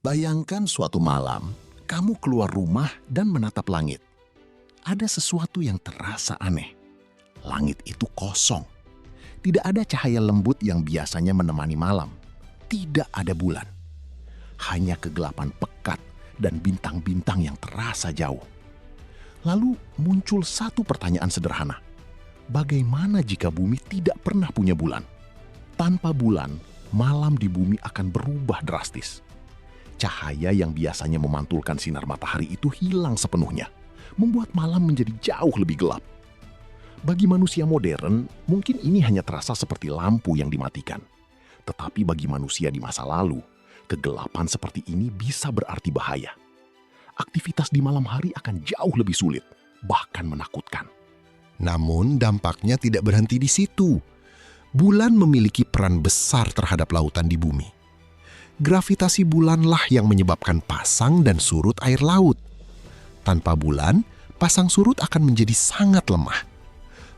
Bayangkan suatu malam, kamu keluar rumah dan menatap langit. Ada sesuatu yang terasa aneh. Langit itu kosong. Tidak ada cahaya lembut yang biasanya menemani malam. Tidak ada bulan. Hanya kegelapan pekat dan bintang-bintang yang terasa jauh. Lalu muncul satu pertanyaan sederhana. Bagaimana jika bumi tidak pernah punya bulan? Tanpa bulan, malam di bumi akan berubah drastis. Cahaya yang biasanya memantulkan sinar matahari itu hilang sepenuhnya, membuat malam menjadi jauh lebih gelap. Bagi manusia modern, mungkin ini hanya terasa seperti lampu yang dimatikan. Tetapi bagi manusia di masa lalu, kegelapan seperti ini bisa berarti bahaya. Aktivitas di malam hari akan jauh lebih sulit, bahkan menakutkan. Namun dampaknya tidak berhenti di situ. Bulan memiliki peran besar terhadap lautan di bumi. Gravitasi bulanlah yang menyebabkan pasang dan surut air laut. Tanpa bulan, pasang surut akan menjadi sangat lemah.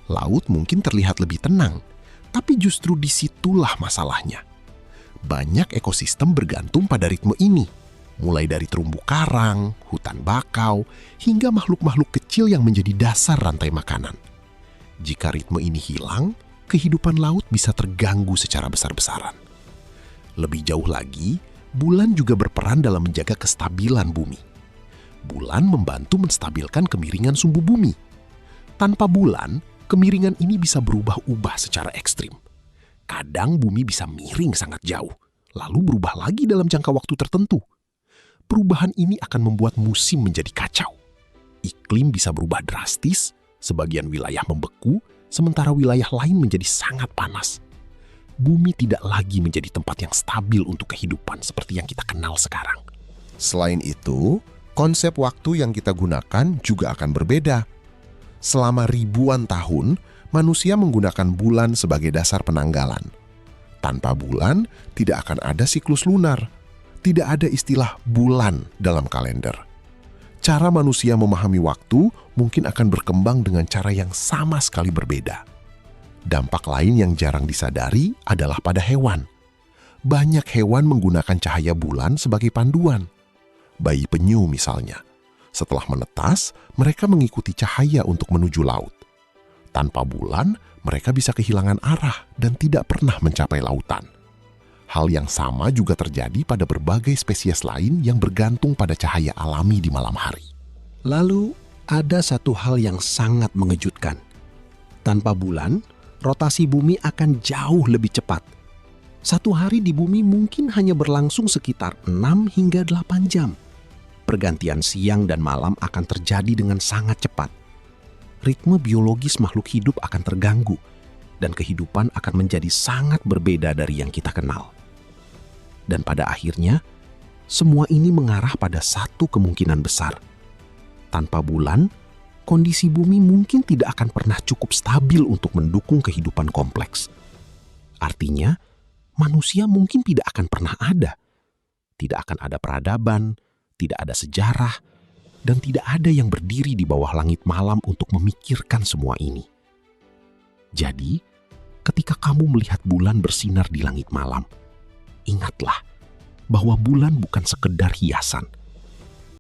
Laut mungkin terlihat lebih tenang, tapi justru disitulah masalahnya. Banyak ekosistem bergantung pada ritme ini, mulai dari terumbu karang, hutan bakau, hingga makhluk-makhluk kecil yang menjadi dasar rantai makanan. Jika ritme ini hilang, kehidupan laut bisa terganggu secara besar-besaran. Lebih jauh lagi, bulan juga berperan dalam menjaga kestabilan bumi. Bulan membantu menstabilkan kemiringan sumbu bumi. Tanpa bulan, kemiringan ini bisa berubah-ubah secara ekstrim. Kadang bumi bisa miring sangat jauh, lalu berubah lagi dalam jangka waktu tertentu. Perubahan ini akan membuat musim menjadi kacau. Iklim bisa berubah drastis, sebagian wilayah membeku, sementara wilayah lain menjadi sangat panas. Bumi tidak lagi menjadi tempat yang stabil untuk kehidupan seperti yang kita kenal sekarang. Selain itu, konsep waktu yang kita gunakan juga akan berbeda. Selama ribuan tahun, manusia menggunakan bulan sebagai dasar penanggalan. Tanpa bulan, tidak akan ada siklus lunar. Tidak ada istilah bulan dalam kalender. Cara manusia memahami waktu mungkin akan berkembang dengan cara yang sama sekali berbeda. Dampak lain yang jarang disadari adalah pada hewan. Banyak hewan menggunakan cahaya bulan sebagai panduan. Bayi penyu misalnya. Setelah menetas, mereka mengikuti cahaya untuk menuju laut. Tanpa bulan, mereka bisa kehilangan arah dan tidak pernah mencapai lautan. Hal yang sama juga terjadi pada berbagai spesies lain yang bergantung pada cahaya alami di malam hari. Lalu, ada satu hal yang sangat mengejutkan. Tanpa bulan, rotasi bumi akan jauh lebih cepat. Satu hari di bumi mungkin hanya berlangsung sekitar 6 hingga 8 jam. Pergantian siang dan malam akan terjadi dengan sangat cepat. Ritme biologis makhluk hidup akan terganggu, dan kehidupan akan menjadi sangat berbeda dari yang kita kenal. Dan pada akhirnya, semua ini mengarah pada satu kemungkinan besar. Tanpa bulan, kondisi bumi mungkin tidak akan pernah cukup stabil untuk mendukung kehidupan kompleks. Artinya, manusia mungkin tidak akan pernah ada. Tidak akan ada peradaban, tidak ada sejarah, dan tidak ada yang berdiri di bawah langit malam untuk memikirkan semua ini. Jadi, ketika kamu melihat bulan bersinar di langit malam, ingatlah bahwa bulan bukan sekedar hiasan,